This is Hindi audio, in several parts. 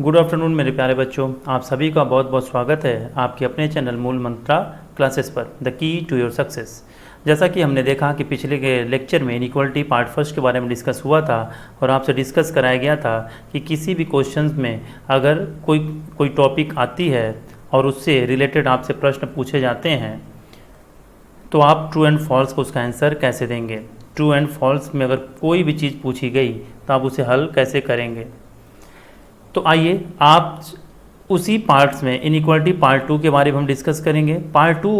गुड आफ्टरनून मेरे प्यारे बच्चों, आप सभी का बहुत बहुत स्वागत है आपके अपने चैनल मूल मंत्रा क्लासेस पर the key to your success. जैसा कि हमने देखा कि पिछले के लेक्चर में इनइक्वालिटी पार्ट फर्स्ट के बारे में डिस्कस हुआ था और आपसे डिस्कस कराया गया था कि किसी भी क्वेश्चन में अगर कोई टॉपिक आती है और उससे रिलेटेड आपसे प्रश्न पूछे जाते हैं तो आप ट्रू एंड फॉल्स को उसका आंसर कैसे देंगे। ट्रू एंड फॉल्स में अगर कोई भी चीज़ पूछी गई तो आप उसे हल कैसे करेंगे। तो आइए आप उसी पार्ट्स में इनइक्वालिटी पार्ट 2 के बारे में हम डिस्कस करेंगे। पार्ट 2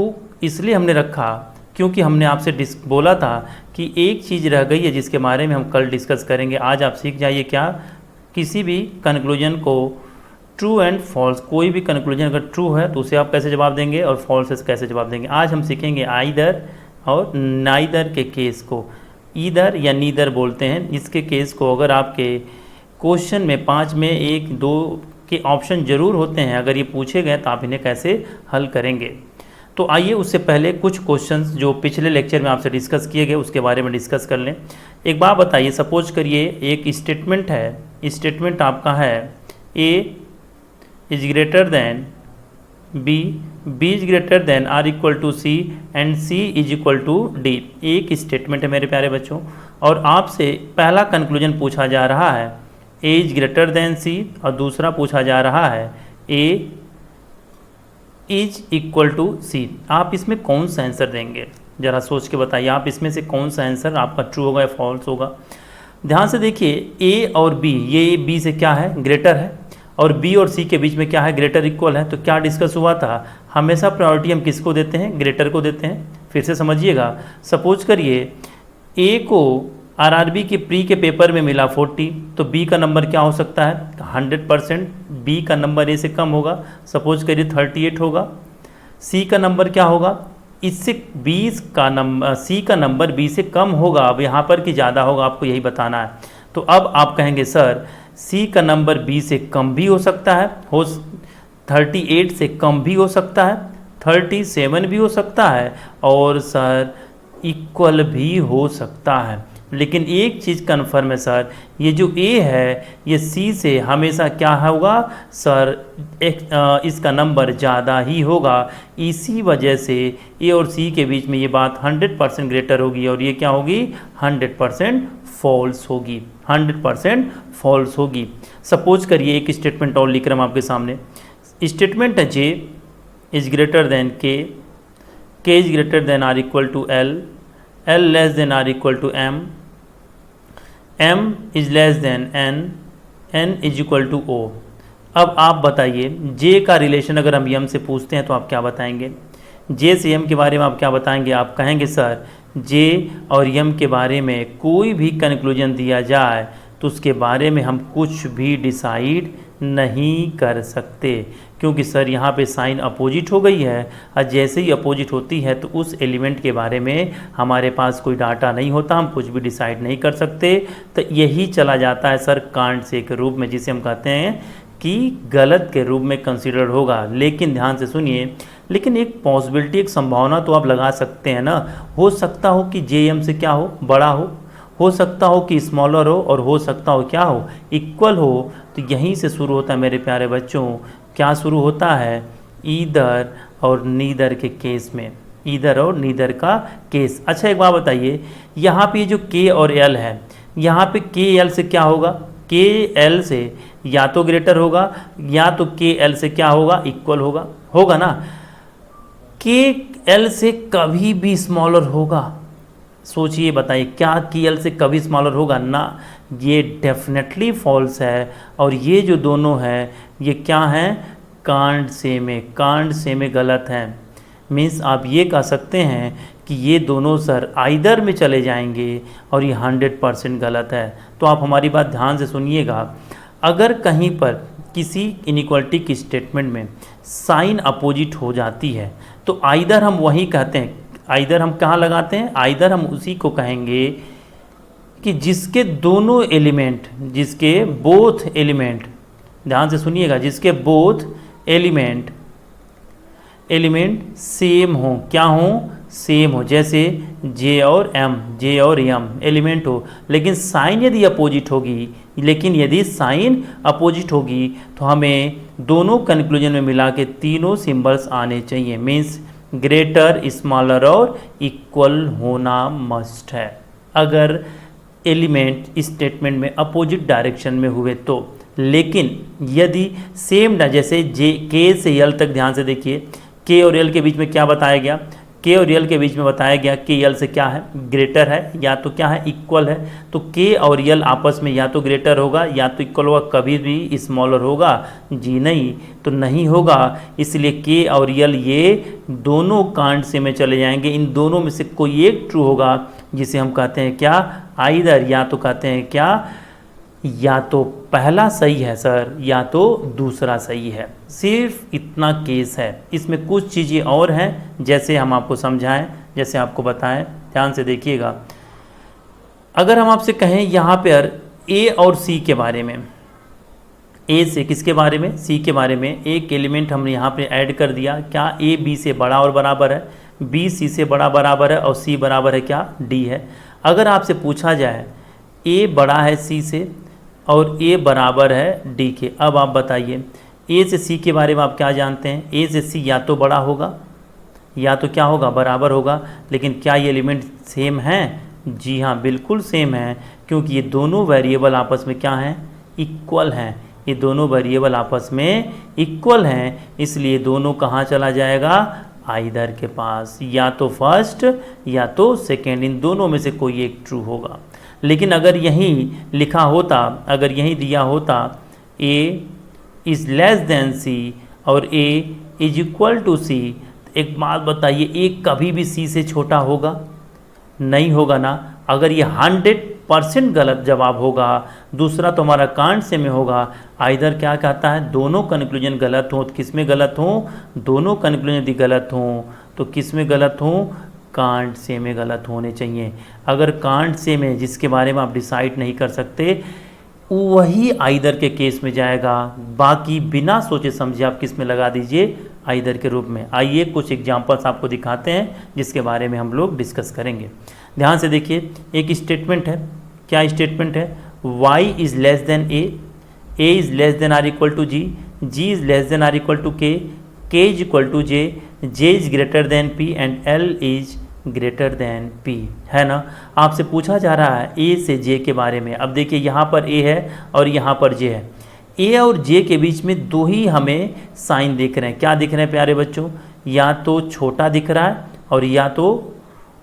इसलिए हमने रखा क्योंकि हमने आपसे बोला था कि एक चीज़ रह गई है जिसके बारे में हम कल डिस्कस करेंगे। आज आप सीख जाइए क्या, किसी भी कंक्लूजन को ट्रू एंड फॉल्स, कोई भी कंक्लूजन अगर ट्रू है तो उसे आप कैसे जवाब देंगे और फॉल्स है कैसे जवाब देंगे। आज हम सीखेंगे आइदर और नाइदर के केस को। ईदर या नीदर बोलते हैं इसके केस को। अगर आपके क्वेश्चन में 5 में 1 2 के ऑप्शन ज़रूर होते हैं, अगर ये पूछे गए तो आप इन्हें कैसे हल करेंगे। तो आइए उससे पहले कुछ क्वेश्चंस जो पिछले लेक्चर में आपसे डिस्कस किए गए उसके बारे में डिस्कस कर लें। एक बात बताइए, सपोज करिए एक स्टेटमेंट है, स्टेटमेंट आपका है A is greater than B, B is greater than or equal to C and C is equal to D. एक स्टेटमेंट है मेरे प्यारे बच्चों और आपसे पहला कंक्लूजन पूछा जा रहा है ए इज ग्रेटर देन सी और दूसरा पूछा जा रहा है A is equal to C. आप इसमें कौन सा आंसर देंगे, ज़रा सोच के बताइए। आप इसमें से कौन सा आंसर आपका ट्रू होगा या फॉल्स होगा। ध्यान से देखिए, ए और बी, ये बी से क्या है, ग्रेटर है, और बी और सी के बीच में क्या है, ग्रेटर इक्वल है। तो क्या डिस्कस हुआ था, हमेशा प्रायोरिटी हम किसको देते हैं, ग्रेटर को देते हैं। फिर से समझिएगा, सपोज करिए ए को आरआरबी के प्री के पेपर में मिला 40, तो बी का नंबर क्या हो सकता है 100%, बी का नंबर ए से कम होगा, सपोज करिए 38 होगा। सी का नंबर क्या होगा, इससे 20 का नंबर, सी का नंबर बी से कम होगा। अब यहाँ पर कि ज़्यादा होगा, आपको यही बताना है। तो अब आप कहेंगे सर सी का नंबर बी से कम भी हो सकता है, 38 से कम भी हो सकता है, 37 भी हो सकता है, और सर इक्वल भी हो सकता है। लेकिन एक चीज़ कन्फर्म है सर, ये जो ए है ये सी से हमेशा क्या होगा सर, इसका नंबर ज़्यादा ही होगा। इसी वजह से ए और सी के बीच में ये बात 100% ग्रेटर होगी और ये क्या होगी 100% फॉल्स होगी, 100% फॉल्स होगी। सपोज करिए एक स्टेटमेंट और लिख रहा हूँ आपके सामने। स्टेटमेंट है J is greater than K is greater than or equal to L, L less than or equal to M, m is less than n, n is equal to o। अब आप बताइए j का रिलेशन अगर हम m से पूछते हैं तो आप क्या बताएंगे, j से m के बारे में आप क्या बताएंगे। आप कहेंगे सर j और m के बारे में कोई भी कंक्लूजन दिया जाए तो उसके बारे में हम कुछ भी डिसाइड नहीं कर सकते, क्योंकि सर यहाँ पे साइन अपोजिट हो गई है और जैसे ही अपोजिट होती है तो उस एलिमेंट के बारे में हमारे पास कोई डाटा नहीं होता, हम कुछ भी डिसाइड नहीं कर सकते। तो यही चला जाता है सर कांट से के रूप में, जिसे हम कहते हैं कि गलत के रूप में कंसिडर होगा। लेकिन ध्यान से सुनिए, लेकिन एक पॉसिबिलिटी, एक संभावना तो आप लगा सकते हैं ना, हो सकता हो कि जे एम से क्या हो, बड़ा हो सकता हो कि स्मॉलर हो, और हो सकता हो क्या हो, इक्वल हो। तो यहीं से शुरू होता है मेरे प्यारे बच्चों, क्या शुरू होता है, ईदर और नीदर के केस में, ईदर और नीदर का केस। अच्छा एक बात बताइए, यहाँ पे जो के और एल है, यहाँ पे के एल से क्या होगा, के एल से या तो ग्रेटर होगा या तो के एल से क्या होगा, इक्वल होगा, होगा ना। के एल से कभी भी स्मॉलर होगा, सोचिए बताइए, क्या के एल से कभी स्मॉलर होगा ना, ये डेफिनेटली फॉल्स है। और ये जो दोनों हैं ये क्या हैं, कांट से में गलत हैं। मीन्स आप ये कह सकते हैं कि ये दोनों सर आइदर में चले जाएंगे और ये 100% गलत है। तो आप हमारी बात ध्यान से सुनिएगा, अगर कहीं पर किसी इनइक्वालिटी की स्टेटमेंट में साइन अपोजिट हो जाती है तो आइदर हम वही कहते हैं, आइदर हम कहाँ लगाते हैं, आइदर हम उसी को कहेंगे कि जिसके दोनों एलिमेंट, जिसके बोथ एलिमेंट, ध्यान से सुनिएगा, जिसके बोथ एलिमेंट सेम हो, क्या हो, सेम हो, जैसे जे और एम एलिमेंट हो, लेकिन साइन यदि अपोजिट होगी, लेकिन यदि साइन अपोजिट होगी तो हमें दोनों कंक्लूजन में मिला के तीनों सिंबल्स आने चाहिए। मीन्स ग्रेटर, स्मॉलर और इक्वल होना मस्ट है अगर एलिमेंट स्टेटमेंट में अपोजिट डायरेक्शन में हुए तो। लेकिन यदि सेम ना, जैसे जे के से यल तक, ध्यान से देखिए के और यल के बीच में क्या बताया गया, के और यल के बीच में बताया गया के यल से क्या है, ग्रेटर है, या तो क्या है, इक्वल है। तो के और यल आपस में या तो ग्रेटर होगा या तो इक्वल होगा, कभी भी स्मॉलर होगा जी नहीं, तो नहीं होगा। इसलिए के और यल ये दोनों कांड से में चले जाएंगे, इन दोनों में से कोई एक ट्रू होगा, जिसे हम कहते हैं क्या, आइदर, या तो कहते हैं क्या, या तो पहला सही है सर या तो दूसरा सही है। सिर्फ इतना केस है, इसमें कुछ चीज़ें और हैं जैसे हम आपको समझाएं, जैसे आपको बताएं, ध्यान से देखिएगा। अगर हम आपसे कहें यहाँ पर ए और सी के बारे में, ए से किसके बारे में, सी के बारे में, एक एलिमेंट हमने यहाँ पे ऐड कर दिया, क्या ए बी से बड़ा और बराबर है, बी सी से बड़ा बराबर है और सी बराबर है क्या, डी है। अगर आपसे पूछा जाए ए बड़ा है सी से और ए बराबर है डी के, अब आप बताइए ए से सी के बारे में आप क्या जानते हैं, ए से सी या तो बड़ा होगा या तो क्या होगा, बराबर होगा। लेकिन क्या ये एलिमेंट सेम हैं, जी हाँ बिल्कुल सेम है, क्योंकि ये दोनों वेरिएबल आपस में क्या हैं, इक्वल हैं। ये दोनों वेरिएबल आपस में इक्वल हैं, इसलिए दोनों कहाँ चला जाएगा, आइदर के पास, या तो फर्स्ट या तो सेकेंड, इन दोनों में से कोई एक ट्रू होगा। लेकिन अगर यहीं लिखा होता, अगर यहीं दिया होता ए इज़ लेस देन सी और ए इज इक्वल टू सी, एक बात बताइए, ए कभी भी सी से छोटा होगा, नहीं होगा ना। अगर ये 100% गलत जवाब होगा, दूसरा तो हमारा कांड से में होगा, आइदर क्या कहता है, दोनों कंक्लूजन गलत हों, तो किस में गलत हों, दोनों कंक्लूजन यदि गलत हों तो किस में गलत हों, कांड से में गलत होने चाहिए। अगर कांड से में जिसके बारे में आप डिसाइड नहीं कर सकते, वही आइदर के केस में जाएगा, बाकी बिना सोचे समझे आप किस में लगा दीजिए, आइदर के रूप में। आइए कुछ एग्जांपल्स आपको दिखाते हैं जिसके बारे में हम लोग डिस्कस करेंगे। ध्यान से देखिए, एक स्टेटमेंट है, क्या स्टेटमेंट है, y is less than a is less than or equal to g is less than or equal to k is equal to j is greater than p and l is greater than p, है ना। आपसे पूछा जा रहा है a से j के बारे में। अब देखिए यहाँ पर a है और यहाँ पर j है, a और j के बीच में दो ही हमें साइन दिख रहे हैं। क्या दिख रहे हैं प्यारे बच्चों, या तो छोटा दिख रहा है और या तो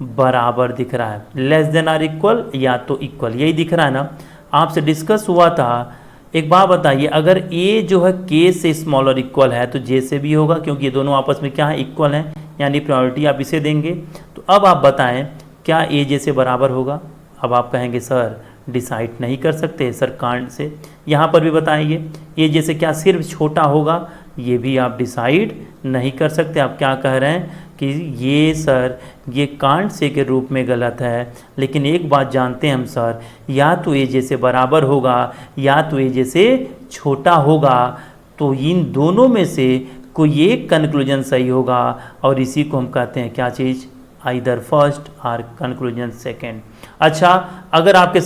बराबर दिख रहा है, लेस देन आर इक्वल या तो इक्वल, यही दिख रहा है ना। आपसे डिस्कस हुआ था, एक बात बताइए, अगर a जो है k से स्मॉलर इक्वल है तो j से भी होगा, क्योंकि ये दोनों आपस में क्या है, इक्वल हैं, यानी प्रायोरिटी आप इसे देंगे। तो अब आप बताएं क्या a j से बराबर होगा। अब आप कहेंगे सर डिसाइड नहीं कर सकते सर कांड से, यहाँ पर भी बताएंगे a j से क्या सिर्फ छोटा होगा, ये भी आप डिसाइड नहीं कर सकते। आप क्या कह रहे हैं कि ये सर ये कांड से के रूप में गलत है। लेकिन एक बात जानते हैं हम सर, या तो ए जे से बराबर होगा या तो ए जे से छोटा होगा, तो इन दोनों में से कोई एक कंक्लूजन सही होगा, और इसी को हम कहते हैं क्या चीज़, आइदर फर्स्ट और कंक्लूजन सेकेंड। अच्छा, अगर आपके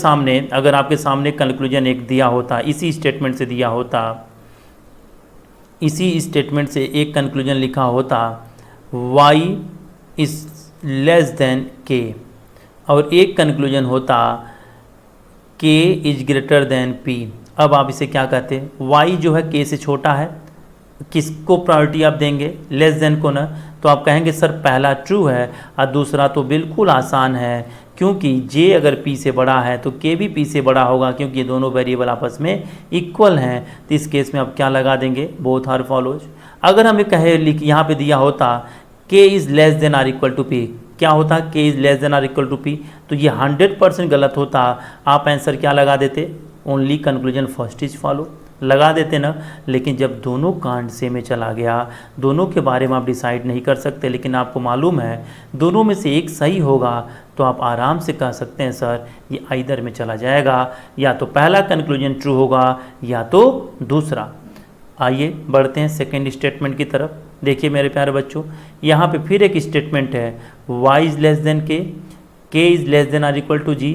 सामने कंक्लूजन एक दिया होता, इसी स्टेटमेंट से दिया होता, इसी स्टेटमेंट से एक कंक्लूजन लिखा होता y is less than k, और एक कंक्लूजन होता k is greater than p। अब आप इसे क्या कहते हैं, y जो है k से छोटा है, किसको प्रायोरिटी आप देंगे, लेस देन को ना। तो आप कहेंगे सर पहला ट्रू है और दूसरा तो बिल्कुल आसान है, क्योंकि j अगर p से बड़ा है तो k भी p से बड़ा होगा, क्योंकि ये दोनों वेरिएबल आपस में इक्वल हैं। तो इस केस में आप क्या लगा देंगे, बोथ आर फॉलोज। अगर हमें कहे यहाँ पे दिया होता k is less than or equal to p, क्या होता, k is less than or equal to p, तो ये 100% गलत होता। आप आंसर क्या लगा देते, only conclusion first is follow लगा देते ना। लेकिन जब दोनों कांड से में चला गया, दोनों के बारे में आप डिसाइड नहीं कर सकते, लेकिन आपको मालूम है दोनों में से एक सही होगा, तो आप आराम से कह सकते हैं सर ये आइदर में चला जाएगा, या तो पहला कंक्लूजन ट्रू होगा या तो दूसरा। आइए बढ़ते हैं सेकेंड स्टेटमेंट की तरफ। देखिए मेरे प्यारे बच्चों, यहाँ पे फिर एक स्टेटमेंट है, y is less than k is less than or equal to g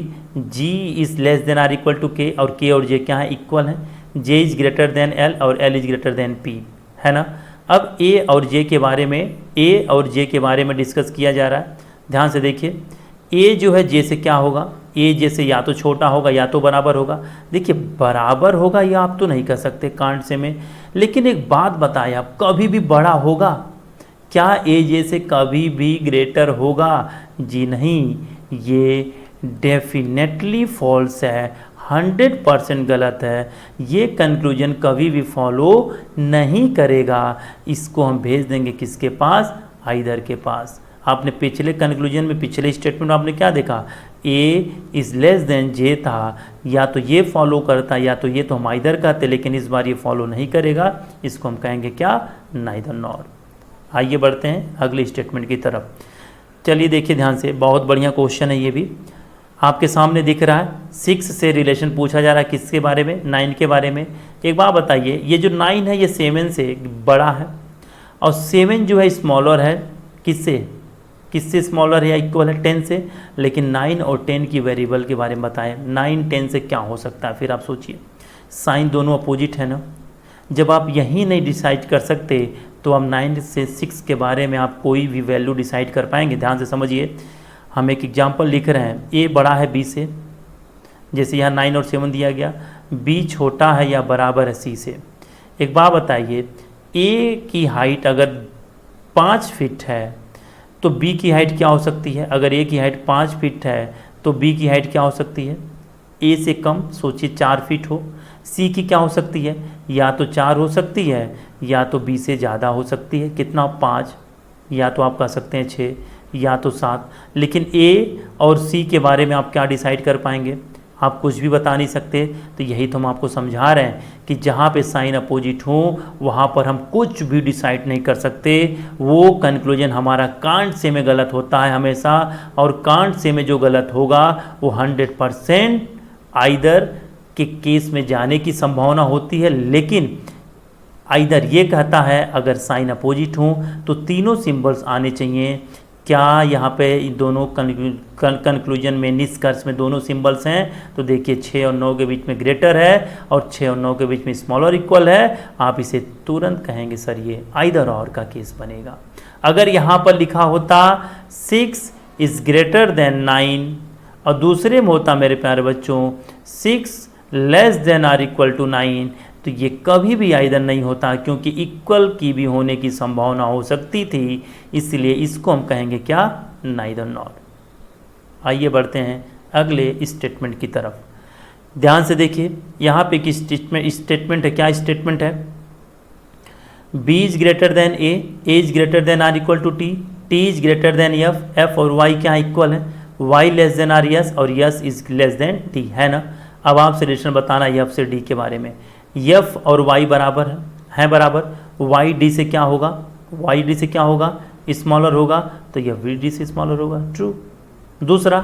is less than or equal to k, और k और j क्या है, इक्वल है, j is greater then l और l is greater than p, है ना। अब a और j के बारे में डिस्कस किया जा रहा है। ध्यान से देखिए, a जो है j से क्या होगा, a j से या तो छोटा होगा या तो बराबर होगा। देखिए बराबर होगा या आप तो नहीं कर सकते कांट से में, लेकिन एक बात बताएं आप, कभी भी बड़ा होगा क्या a j से कभी भी ग्रेटर होगा, जी नहीं, ये डेफिनेटली फॉल्स है, 100% गलत है, ये कंक्लूजन कभी भी फॉलो नहीं करेगा। इसको हम भेज देंगे किसके पास, आइदर के पास। आपने पिछले कंक्लूजन में, पिछले स्टेटमेंट में आपने क्या देखा, a is less then j था, या तो ये फॉलो करता या तो ये, तो हम आइदर कहते, लेकिन इस बार ये फॉलो नहीं करेगा, इसको हम कहेंगे क्या, नाइदर नॉर। आइए बढ़ते हैं अगले स्टेटमेंट की तरफ। चलिए देखिए ध्यान से, बहुत बढ़िया क्वेश्चन है ये भी, आपके सामने दिख रहा है। 6 से रिलेशन पूछा जा रहा है, किसके बारे में, 9 के बारे में। एक बात बताइए, ये जो 9 है ये 7 से बड़ा है, और 7 जो है स्मॉलर है किससे स्मॉलर है या इक्वल है, 10 से। लेकिन 9 और 10 की वेरिएबल के बारे में बताएं, 9 10 से क्या हो सकता है, फिर आप सोचिए, साइन दोनों अपोजिट है ना। जब आप यही नहीं डिसाइड कर सकते तो हम 9 से 6 के बारे में आप कोई भी वैल्यू डिसाइड कर पाएंगे। ध्यान से समझिए, हम एक एग्जाम्पल लिख रहे हैं, a बड़ा है b से, जैसे यहाँ 9 और 7 दिया गया, b छोटा है या बराबर है c से। एक बात बताइए, a की हाइट अगर 5 फीट है तो b की हाइट क्या हो सकती है, अगर a की हाइट 5 फीट है तो b की हाइट क्या हो सकती है, a से कम, सोचिए 4 फीट हो। c की क्या हो सकती है, या तो 4 हो सकती है या तो b से ज़्यादा हो सकती है, कितना, 5, या तो आप कह सकते हैं 6 या तो 7। लेकिन a और c के बारे में आप क्या डिसाइड कर पाएंगे, आप कुछ भी बता नहीं सकते। तो यही तो हम आपको समझा रहे हैं कि जहाँ पे साइन अपोजिट हो वहाँ पर हम कुछ भी डिसाइड नहीं कर सकते, वो कंक्लूजन हमारा कांट से में गलत होता है हमेशा, और कांट से में जो गलत होगा वो 100% आइदर के केस में जाने की संभावना होती है। लेकिन आइदर ये कहता है अगर साइन अपोजिट हो तो तीनों सिंबल्स आने चाहिए। क्या यहाँ पे इन दोनों कंक्लूजन में, निष्कर्ष में दोनों सिंबल्स हैं, तो देखिए 6 और 9 के बीच में ग्रेटर है और 6 और 9 के बीच में स्मॉलर इक्वल है। आप इसे तुरंत कहेंगे सर ये आइदर और का केस बनेगा। अगर यहाँ पर लिखा होता 6 इज ग्रेटर देन 9 और दूसरे में होता मेरे प्यारे बच्चों 6 less than or equal to 9, तो ये कभी भी आइदर नहीं होता, क्योंकि इक्वल की भी होने की संभावना हो सकती थी, इसलिए इसको हम कहेंगे क्या, नाइदर नॉर। आइए बढ़ते हैं अगले स्टेटमेंट की तरफ। ध्यान से देखिए, यहाँ पे एक स्टेटमेंट है, क्या स्टेटमेंट है, b is greater than a is greater than or equal to t is greater than f और y क्या इक्वल है, y less than or yes और यस इज लेस देन t, है ना। अब आपसे रिलेशन बताना f से d के बारे में। f और y बराबर है बराबर, y d से क्या होगा, y d से क्या होगा, स्मॉलर होगा, तो यह v d से स्मॉलर होगा, ट्रू। दूसरा,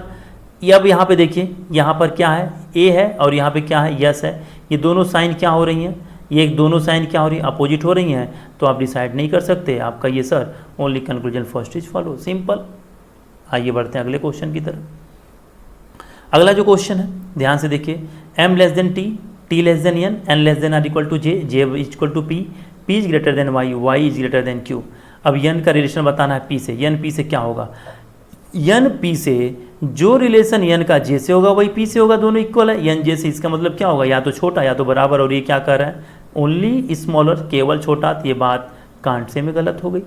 अब यहाँ पे देखिए, यहाँ पर क्या है, a है और यहाँ पे क्या है, यस है। ये दोनों साइन क्या हो रही हैं, ये दोनों साइन क्या हो रही है, अपोजिट हो रही हैं, तो आप डिसाइड नहीं कर सकते। आपका ये sir only conclusion first is follow, simple. आइए बढ़ते हैं अगले क्वेश्चन की तरफ। अगला जो क्वेश्चन है ध्यान से देखिए, m less than t less than n less than or equal to j is equal to p is greater than y is greater than q। अब n का रिलेशन बताना है p से, n p से क्या होगा, n p से जो रिलेशन n का j से होगा वही p से होगा, दोनों इक्वल है। n j से इसका मतलब क्या होगा, या तो छोटा या तो बराबर, और ये क्या कर रहा है, ओनली स्मॉलर, केवल छोटा। तो ये बात कांट से में गलत हो गई,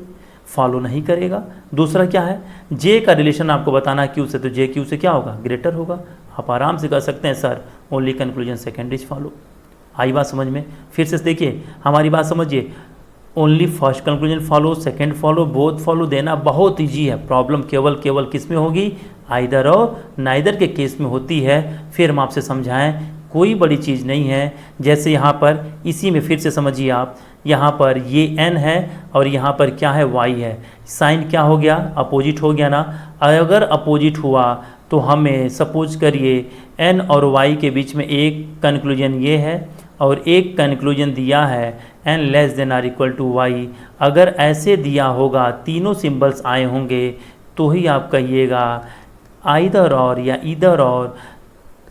फॉलो नहीं करेगा। दूसरा क्या है, j का रिलेशन आपको बताना है q से, तो j q से क्या होगा, ग्रेटर होगा। आप आराम से कर सकते हैं sir only conclusion second is follow. आई बात समझ में, फिर से देखिए हमारी बात समझिए, only first conclusion follow, second follow, both follow देना बहुत ईजी है। प्रॉब्लम केवल किस में होगी, आइदर और नाइदर के केस में होती है। फिर हम आपसे समझाएं, कोई बड़ी चीज़ नहीं है। जैसे यहाँ पर इसी में फिर से समझिए आप, यहाँ पर ये n है और यहाँ पर क्या है, y है। साइन क्या हो गया, अपोजिट हो गया ना। अगर अपोजिट हुआ तो हमें सपोज करिए n और y के बीच में एक कंक्लूजन ये है और एक कंक्लूजन दिया है n less than or equal to Y, अगर ऐसे दिया होगा तीनों सिंबल्स आए होंगे तो ही आप कहिएगा आइदर और या इधर और।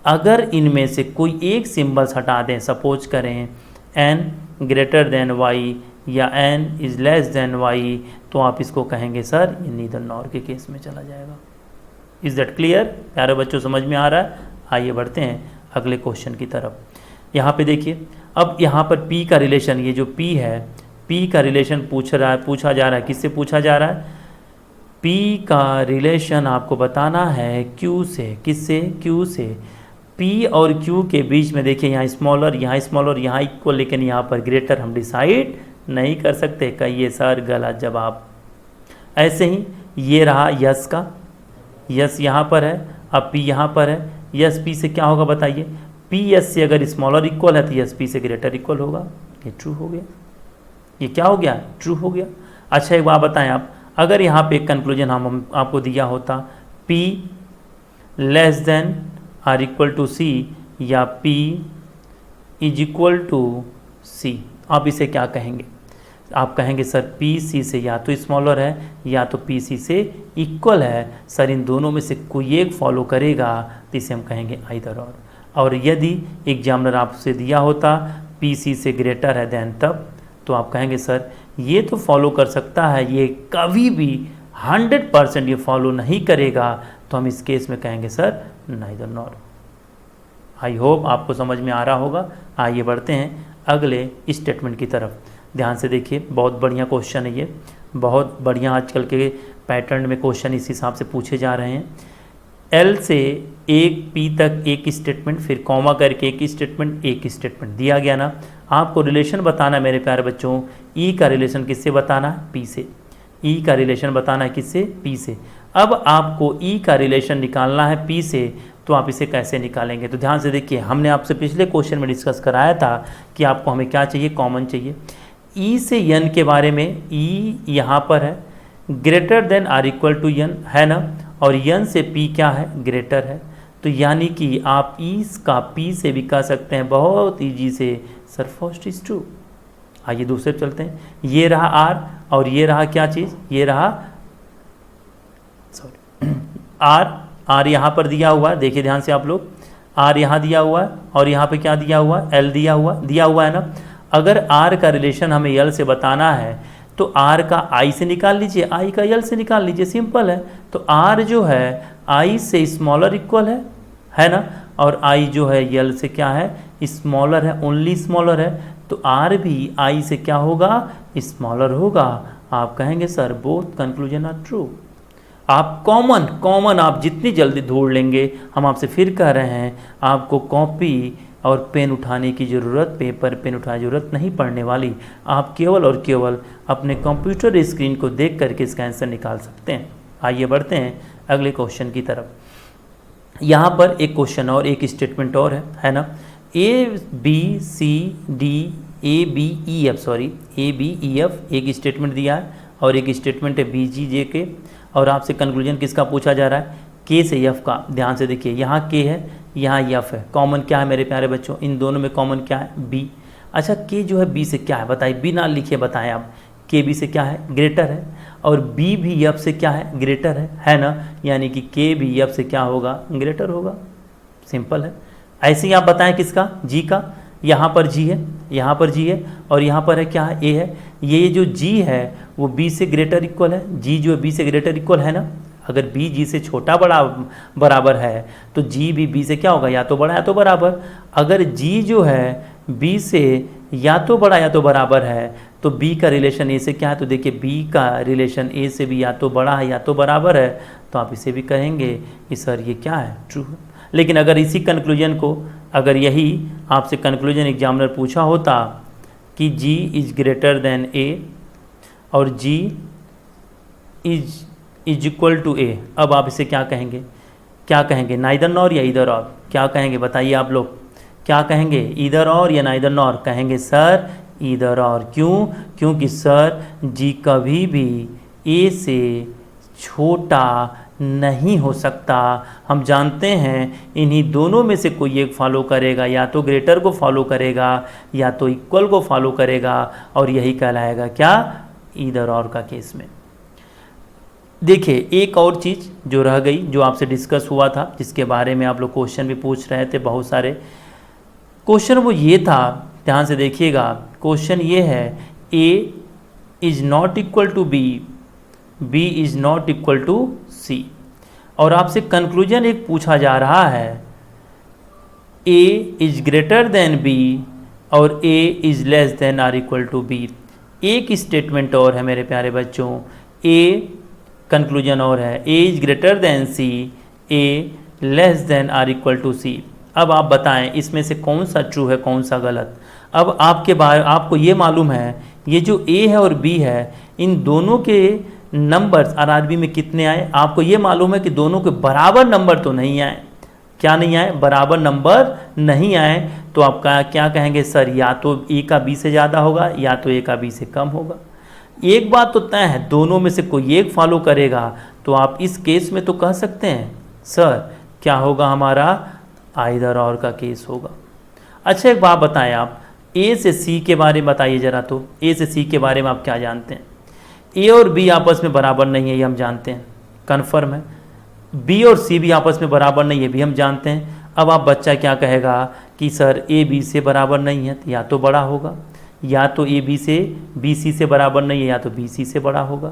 अगर इनमें से कोई एक सिंबल्स हटा दें, सपोज करें n ग्रेटर देन y या n is less then y, तो आप इसको कहेंगे सर ये नीदर नॉर के केस में चला जाएगा। Is that clear? प्यारे बच्चों समझ में आ रहा है? आइए बढ़ते हैं अगले क्वेश्चन की तरफ। यहाँ पे देखिए, अब यहाँ पर P का रिलेशन, ये जो P है, P का रिलेशन पूछा जा रहा है। किससे पूछा जा रहा है? P का रिलेशन आपको बताना है Q से। किससे? Q से। P और Q के बीच में देखिए, यहाँ स्मॉलर, यहाँ इक्वल, लेकिन यहाँ पर ग्रेटर हम डिसाइड नहीं कर सकते। कहिए सर गलत जवाब। ऐसे ही ये रहा यस का, यस यहाँ पर है, अब P यहाँ पर है, यस P से क्या होगा बताइए? P यस से अगर स्मॉलर इक्वल है तो यस P से ग्रेटर इक्वल होगा। ये ट्रू हो गया। ये क्या हो गया? ट्रू हो गया। अच्छा एक बात बताएं आप, अगर यहाँ पे एक कंक्लूजन हम आपको दिया होता P less than or equal to C या P is equal to C, आप इसे क्या कहेंगे? आप कहेंगे सर पी सी से या तो स्मॉलर है या तो पी सी से इक्वल है। सर इन दोनों में से कोई एक फॉलो करेगा तो इसे हम कहेंगे आइदर और यदि एग्जामिनर आपसे दिया होता पी सी से ग्रेटर है देन तब, तो आप कहेंगे सर ये तो फॉलो कर सकता है, ये कभी भी 100% ये फॉलो नहीं करेगा, तो हम इस केस में कहेंगे sir neither nor. I hope आपको समझ में आ रहा होगा। आइए बढ़ते हैं अगले स्टेटमेंट की तरफ। ध्यान से देखिए, बहुत बढ़िया क्वेश्चन है ये, बहुत बढ़िया आजकल के पैटर्न में क्वेश्चन इस हिसाब से पूछे जा रहे हैं। एल से एक पी तक एक स्टेटमेंट, फिर कॉमा करके एक स्टेटमेंट दिया गया ना। आपको रिलेशन बताना है मेरे प्यारे बच्चों, ई का रिलेशन किससे बताना है? पी से। ई का रिलेशन बताना है किससे? पी से। अब आपको ई का रिलेशन निकालना है पी से, तो आप इसे कैसे निकालेंगे? तो ध्यान से देखिए, हमने आपसे पिछले क्वेश्चन में डिस्कस कराया था कि आपको हमें क्या चाहिए? कॉमन चाहिए। ई से यन के बारे में, ई यहाँ पर है, greater than or equal to N है ना, और यन से पी क्या है? ग्रेटर है। तो यानी कि आप ई का पी से भी कह सकते हैं बहुत ईजी से, सर फर्स्ट इज ट्रू। आइए दूसरे चलते हैं। ये रहा आर और ये रहा क्या चीज़? ये रहा सॉरी आर यहाँ पर दिया हुआ है, देखिए ध्यान से आप लोग, आर यहाँ दिया हुआ है और यहाँ पे क्या दिया हुआ है? एल दिया हुआ है ना। अगर आर का रिलेशन हमें एल से बताना है तो आर का आई से निकाल लीजिए, आई का एल से निकाल लीजिए, सिंपल है। तो आर जो है आई से स्मॉलर इक्वल है ना, और आई जो है एल से क्या है? स्मॉलर है, ओनली स्मॉलर है। तो आर भी आई से क्या होगा? स्मॉलर होगा। आप कहेंगे sir both conclusion are true. आप कॉमन आप जितनी जल्दी ढूंढ लेंगे, हम आपसे फिर कह रहे हैं आपको कॉपी और पेन उठाने की ज़रूरत, पेपर पेन उठाने की ज़रूरत नहीं पड़ने वाली। आप केवल और केवल अपने कंप्यूटर स्क्रीन को देख करके इसका आंसर निकाल सकते हैं। आइए बढ़ते हैं अगले क्वेश्चन की तरफ। यहाँ पर एक क्वेश्चन और एक स्टेटमेंट और है ना। ए बी ई एफ एक स्टेटमेंट दिया है और एक स्टेटमेंट है बी जी जे के, और आपसे कंक्लूजन किसका पूछा जा रहा है? के से एफ का। ध्यान से देखिए, यहाँ के है, यहाँ एफ है। कॉमन क्या है मेरे प्यारे बच्चों? इन दोनों में कॉमन क्या है? बी। अच्छा के जो है बी से क्या है बताइए? बी ना लिखिए, बताएं आप। के बी से क्या है? ग्रेटर है। और बी भी एफ से क्या है? ग्रेटर है ना। यानी कि के भी एफ से क्या होगा? ग्रेटर होगा। सिंपल है। ऐसे ही आप बताएं किसका? जी का। यहाँ पर जी है, यहाँ पर जी है, और यहाँ पर है क्या है? ए है। ये जो जी है वो बी से ग्रेटर इक्वल है। जी जो है बी से ग्रेटर इक्वल है ना। अगर बी जी से छोटा बड़ा बराबर है तो जी भी बी से क्या होगा? या तो बड़ा या तो बराबर। अगर जी जो है बी से या तो बड़ा या तो बराबर है तो बी का रिलेशन ए से क्या है? तो देखिए बी का रिलेशन ए से भी या तो बड़ा है या तो बराबर है, तो आप इसे भी कहेंगे कि सर ये क्या है? ट्रू है। लेकिन अगर इसी कंक्लूजन को, अगर यही आपसे कंक्लूजन एग्जामिनर पूछा होता कि जी इज ग्रेटर देन ए और जी इज इक्वल टू ए, अब आप इसे क्या कहेंगे? क्या कहेंगे? नाइदर नॉर या इधर और? क्या कहेंगे बताइए आप लोग? क्या कहेंगे? इधर और या नाइदर नॉर? कहेंगे सर इधर और। क्यों? क्योंकि सर जी कभी भी ए से छोटा नहीं हो सकता। हम जानते हैं इन्हीं दोनों में से कोई एक फॉलो करेगा, या तो ग्रेटर को फॉलो करेगा या तो इक्वल को फॉलो करेगा, और यही कहलाएगा क्या, ईदर और का केस में। देखिए एक और चीज़ जो रह गई, जो आपसे डिस्कस हुआ था, जिसके बारे में आप लोग क्वेश्चन भी पूछ रहे थे बहुत सारे क्वेश्चन, वो ये था, ध्यान से देखिएगा, क्वेश्चन ये है A is not equal to B, B is not equal to C, और आपसे कंक्लूजन एक पूछा जा रहा है A is greater than B और A is less than or equal to B. एक स्टेटमेंट और है मेरे प्यारे बच्चों, ए कंक्लूजन और है A is greater than C, A less than or equal to C. अब आप बताएं इसमें से कौन सा ट्रू है कौन सा गलत। अब आपको ये मालूम है ये जो ए है और बी है, इन दोनों के नंबर्स आरआरबी में कितने आए, आपको ये मालूम है कि दोनों के बराबर नंबर तो नहीं आए। क्या नहीं आए, बराबर नंबर नहीं आए, तो आप क्या कहेंगे सर, या तो ए का बी से ज़्यादा होगा या तो ए का बी से कम होगा। एक बात तो तय है, दोनों में से कोई एक फॉलो करेगा, तो आप इस केस में तो कह सकते हैं सर क्या होगा, हमारा आइदर और का केस होगा। अच्छा एक बात बताएं, आप ए से सी के बारे में बताइए ज़रा, तो ए से सी के बारे में आप क्या जानते हैं। ए और बी आपस में बराबर नहीं है, ये हम जानते हैं, कन्फर्म है। बी और सी भी आपस में बराबर नहीं है, भी हम जानते हैं। अब आप बच्चा क्या कहेगा कि सर ए बी से बराबर नहीं है, या तो बड़ा होगा, या तो ए बी से बी सी से बराबर नहीं है, या तो बी सी से बड़ा होगा।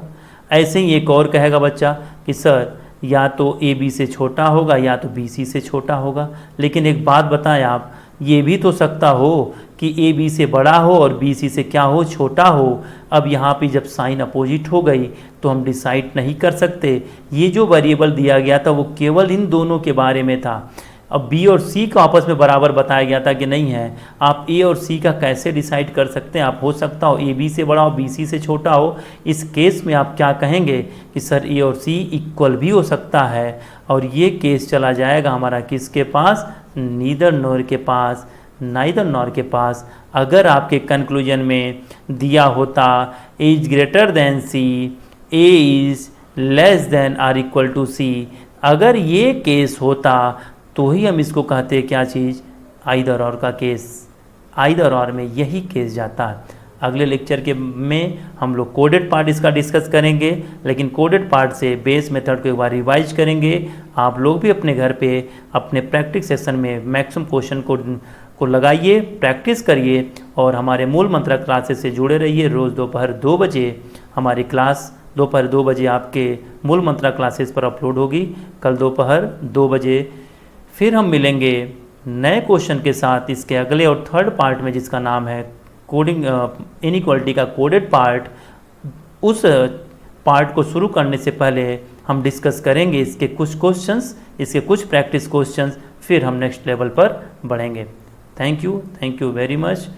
ऐसे ही एक और कहेगा बच्चा कि सर या तो ए बी से छोटा होगा या तो बी सी से छोटा होगा। लेकिन एक बात बताएं आप, ये भी तो सकता हो कि ए बी से बड़ा हो और बी सी से क्या हो, छोटा हो। अब यहाँ पे जब साइन अपोजिट हो गई तो हम डिसाइड नहीं कर सकते। ये जो वेरिएबल दिया गया था वो केवल इन दोनों के बारे में था। अब बी और सी को आपस में बराबर बताया गया था कि नहीं है। आप ए और सी का कैसे डिसाइड कर सकते हैं। आप हो सकता हो ए बी से बड़ा हो बी सी से छोटा हो। इस केस में आप क्या कहेंगे कि सर ए और सी इक्वल भी हो सकता है, और ये केस चला जाएगा हमारा किसके पास, नीदर नॉर के पास, नाइदर नॉर के पास। अगर आपके कंक्लूजन में दिया होता A is greater than C, A is less than or equal to C, अगर ये केस होता तो ही हम इसको कहते हैं क्या चीज़, आइदर और का केस। आइदर और में यही केस जाता है। अगले लेक्चर के में हम लोग कोडेड पार्ट इसका डिस्कस करेंगे, लेकिन कोडेड पार्ट से बेस मेथड को एक बार रिवाइज करेंगे। आप लोग भी अपने घर पे अपने प्रैक्टिस सेशन में मैक्सिमम क्वेश्चन को लगाइए, प्रैक्टिस करिए, और हमारे मूल मंत्र क्लासेस से जुड़े रहिए। रोज़ दोपहर 2 बजे हमारी क्लास दोपहर 2 बजे आपके मूल मंत्र क्लासेस पर अपलोड होगी। कल दोपहर 2 बजे फिर हम मिलेंगे नए क्वेश्चन के साथ इसके अगले और थर्ड पार्ट में, जिसका नाम है कोडिंग इनइक्वालिटी का कोडेड पार्ट। उस पार्ट को शुरू करने से पहले हम डिस्कस करेंगे इसके कुछ क्वेश्चंस, इसके कुछ प्रैक्टिस क्वेश्चंस, फिर हम नेक्स्ट लेवल पर बढ़ेंगे। Thank you very much.